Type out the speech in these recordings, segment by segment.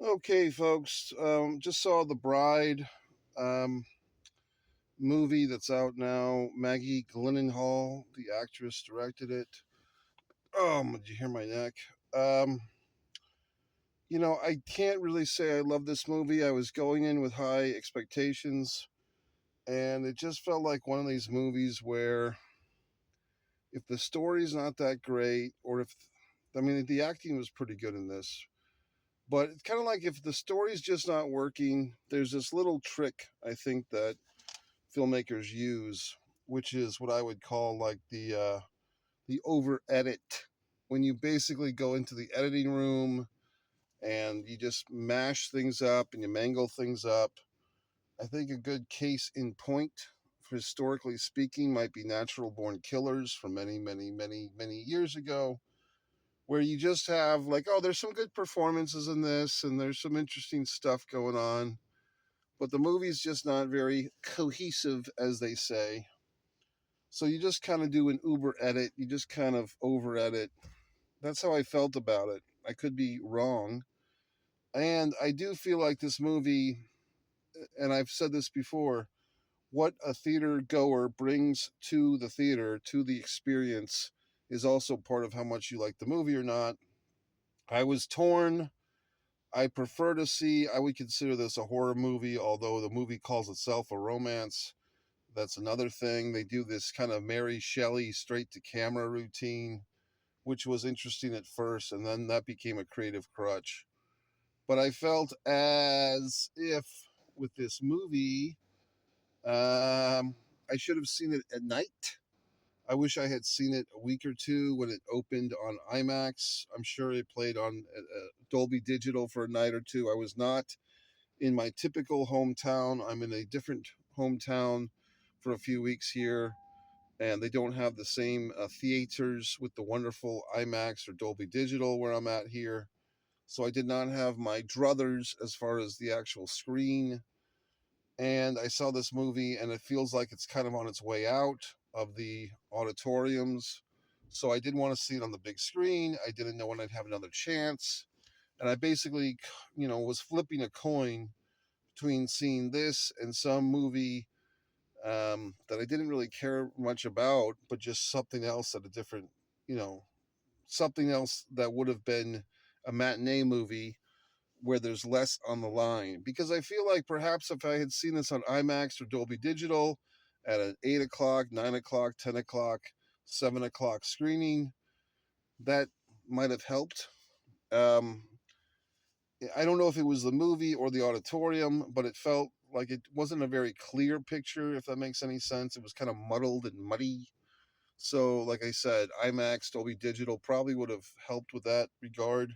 Okay, folks, just saw The Bride um, movie that's out now. Maggie Gyllenhaal, the actress, directed it. Did you hear my neck? Um, I can't really say I love this movie. I was going in with high expectations, and it just felt like one of these movies where if the story's not that great, or if, I mean, the acting was pretty good in this, but it's kind of like if the story's just not working, there's this little trick I think that filmmakers use, which is what I would call like the over edit. When you basically go into the editing room and you just mash things up and you mangle things up. I think a good case in point, historically speaking, might be Natural Born Killers from many, many, many, many years ago, where you just have like, oh, there's some good performances in this and there's some interesting stuff going on, but the movie's just not very cohesive, as they say. So you just kind of do an Uber edit. You just kind of over edit. That's how I felt about it. I could be wrong. And I do feel like this movie, and I've said this before, what a theater goer brings to the theater, to the experience, is also part of how much you like the movie or not. I was torn. I prefer to see, I would consider this a horror movie, although the movie calls itself a romance. That's another thing. They do this kind of Mary Shelley straight to camera routine, which was interesting at first, and then that became a creative crutch. But I felt as if with this movie, I should have seen it at night. I wish I had seen it a week or two when it opened on IMAX. I'm sure it played on Dolby Digital for a night or two. I was not in my typical hometown. I'm in a different hometown for a few weeks here, and they don't have the same theaters with the wonderful IMAX or Dolby Digital where I'm at here. So I did not have my druthers as far as the actual screen. And I saw this movie, and it feels like it's kind of on its way out of the auditoriums. So I didn't want to see it on the big screen. I didn't know when I'd have another chance. And I basically, was flipping a coin between seeing this and some movie that I didn't really care much about, but just something else at a different, you know, something else that would have been a matinee movie where there's less on the line. Because I feel like perhaps if I had seen this on IMAX or Dolby Digital at an 8 o'clock, 9 o'clock, 10 o'clock, 7 o'clock screening, that might have helped. Um, I don't know if it was the movie or the auditorium, but it felt like it wasn't a very clear picture, if that makes any sense. It was kind of muddled and muddy. So, like I said, IMAX, Dolby Digital probably would have helped with that regard.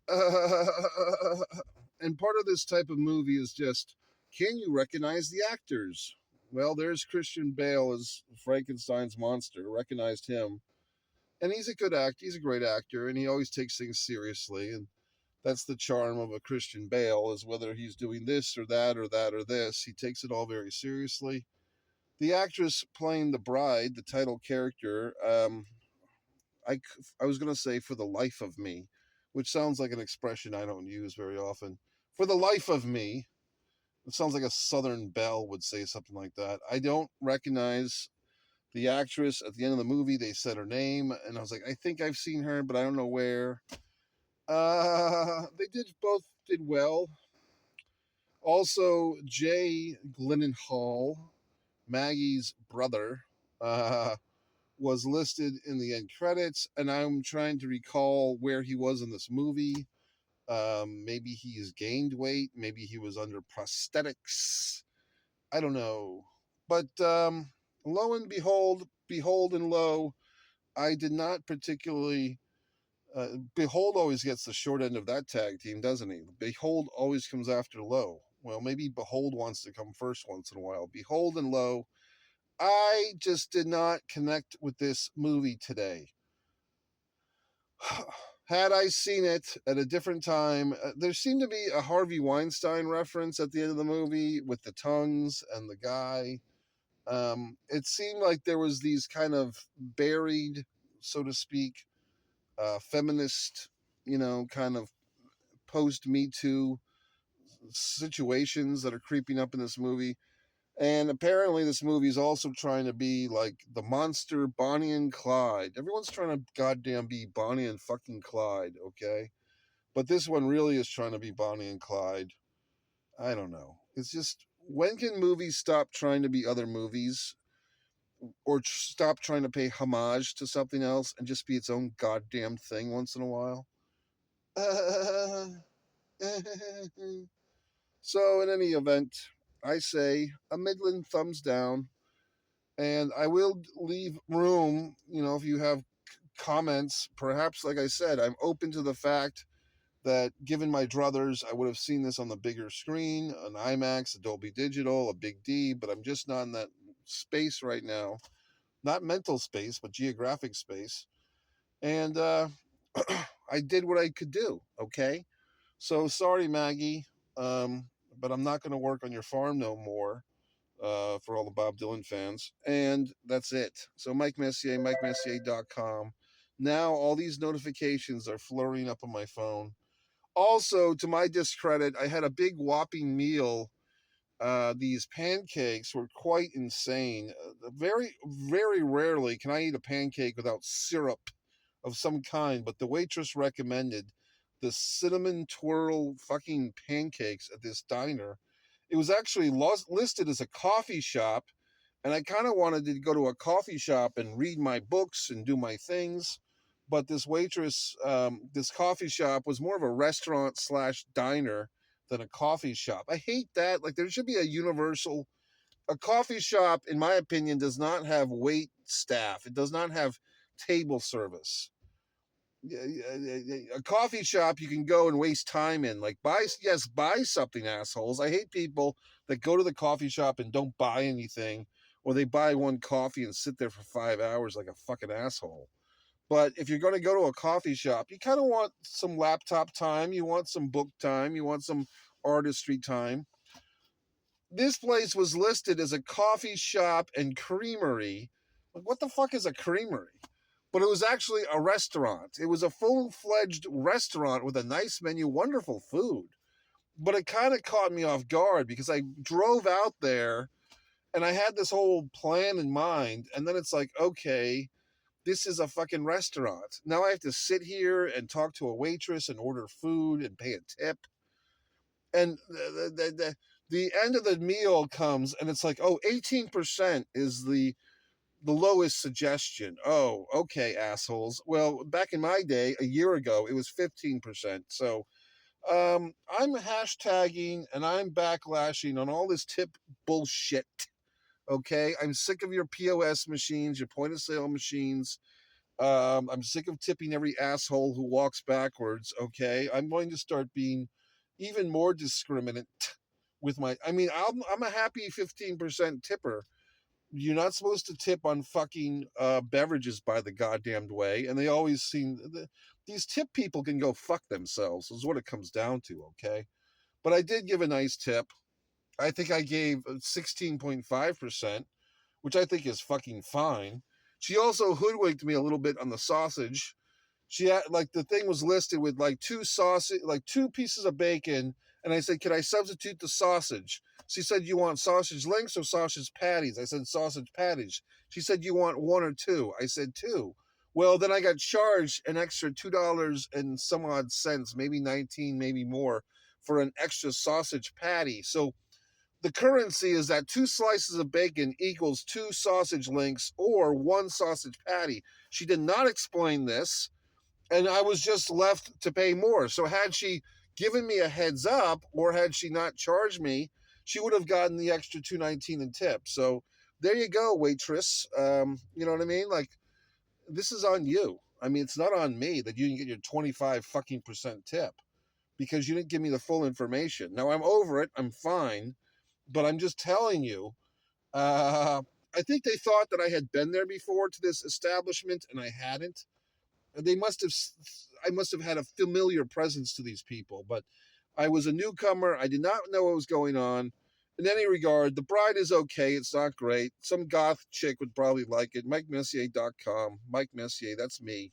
And part of this type of movie is just, can you recognize the actors? Well, there's Christian Bale as Frankenstein's monster. Recognized him, and he's a good actor. He's a great actor, and he always takes things seriously. And that's the charm of a Christian Bale, is whether he's doing this or that or that or this, he takes it all very seriously. The actress playing the bride, the title character, I I was gonna say for the life of me, which sounds like an expression I don't use very often. For the life of me, it sounds like a Southern belle would say something like that. I don't recognize the actress. At the end of the movie, they said her name, and I was like, I think I've seen her, but I don't know where. They did both did well. Also, Jay Gyllenhaal, Maggie's brother, uh, was listed in the end credits, and I'm trying to recall where he was in this movie. Maybe he's gained weight. Maybe he was under prosthetics. I don't know. But lo and behold and lo, I did not particularly. Behold always gets the short end of that tag team, doesn't he? Behold always comes after Low. Well, maybe Behold wants to come first once in a while. Behold and Low. I just did not connect with this movie today. Had I seen it at a different time, there seemed to be a Harvey Weinstein reference at the end of the movie with the tongues and the guy. It seemed like there was these kind of buried, so to speak, feminist, kind of post Me Too situations that are creeping up in this movie. And apparently, this movie is also trying to be like the monster Bonnie and Clyde. Everyone's trying to goddamn be Bonnie and fucking Clyde, okay? But this one really is trying to be Bonnie and Clyde. I don't know. It's just, when can movies stop trying to be other movies, or stop trying to pay homage to something else and just be its own goddamn thing once in a while? So, in any event, I say a middling thumbs down, and I will leave room, if you have comments. Perhaps, like I said, I'm open to the fact that given my druthers, I would have seen this on the bigger screen, an IMAX, a Dolby Digital, a Big D, but I'm just not in that space right now. Not mental space, but geographic space. And I did what I could do, okay? So sorry, Maggie, but I'm not going to work on your farm no more, for all the Bob Dylan fans. And that's it. So Mike Messier, MikeMessier.com. Now all these notifications are flurrying up on my phone. Also, to my discredit, I had a big whopping meal. These pancakes were quite insane. Very, very rarely can I eat a pancake without syrup of some kind, but the waitress recommended the cinnamon twirl fucking pancakes at this diner. It was actually listed as a coffee shop, and I kind of wanted to go to a coffee shop and read my books and do my things. But this waitress, this coffee shop was more of a restaurant slash diner than a coffee shop. I hate that. Like, there should be a coffee shop, in my opinion, does not have wait staff. It does not have table service. A coffee shop you can go and waste time in. Like, buy something, assholes. I hate people that go to the coffee shop and don't buy anything, or they buy one coffee and sit there for 5 hours like a fucking asshole. But if you're going to go to a coffee shop, you kind of want some laptop time, you want some book time, you want some artistry time. This place was listed as a coffee shop and creamery. Like, what the fuck is a creamery? But it was actually a restaurant. It was a full-fledged restaurant with a nice menu, wonderful food. But it kind of caught me off guard because I drove out there and I had this whole plan in mind. And then it's like, okay, this is a fucking restaurant. Now I have to sit here and talk to a waitress and order food and pay a tip. And the end of the meal comes and it's like, oh, 18% is the lowest suggestion. Oh, okay, assholes. Well, back in my day, a year ago, it was 15%. So I'm hashtagging and I'm backlashing on all this tip bullshit. Okay, I'm sick of your POS machines, your point of sale machines. I'm sick of tipping every asshole who walks backwards. Okay, I'm going to start being even more discriminant with my. I mean, I'm a happy 15% tipper. You're not supposed to tip on fucking beverages, by the goddamned way, and they always seem these tip people can go fuck themselves. Is what it comes down to. Okay, but I did give a nice tip. I think I gave 16.5%, which I think is fucking fine. She also hoodwinked me a little bit on the sausage. She had, like, the thing was listed with like two pieces of bacon, and I said, "Can I substitute the sausage?" She said, "You want sausage links or sausage patties?" I said, "Sausage patties." She said, "You want one or two?" I said, "Two." Well, then I got charged an extra $2 and some odd cents, maybe 19, maybe more, for an extra sausage patty. So the currency is that two slices of bacon equals two sausage links or one sausage patty. She did not explain this, and I was just left to pay more. So had she given me a heads up, or had she not charged me, she would have gotten the extra 219 in tip. So there you go, waitress. You know what I mean? Like, this is on you. I mean, it's not on me that you didn't get your 25 fucking percent tip because you didn't give me the full information. Now I'm over it. I'm fine, but I'm just telling you. Uh, I think they thought that I had been there before to this establishment, and I hadn't. I must have had a familiar presence to these people, but I was a newcomer. I did not know what was going on. In any regard, The Bride is okay. It's not great. Some goth chick would probably like it. MikeMessier.com. Mike Messier, that's me.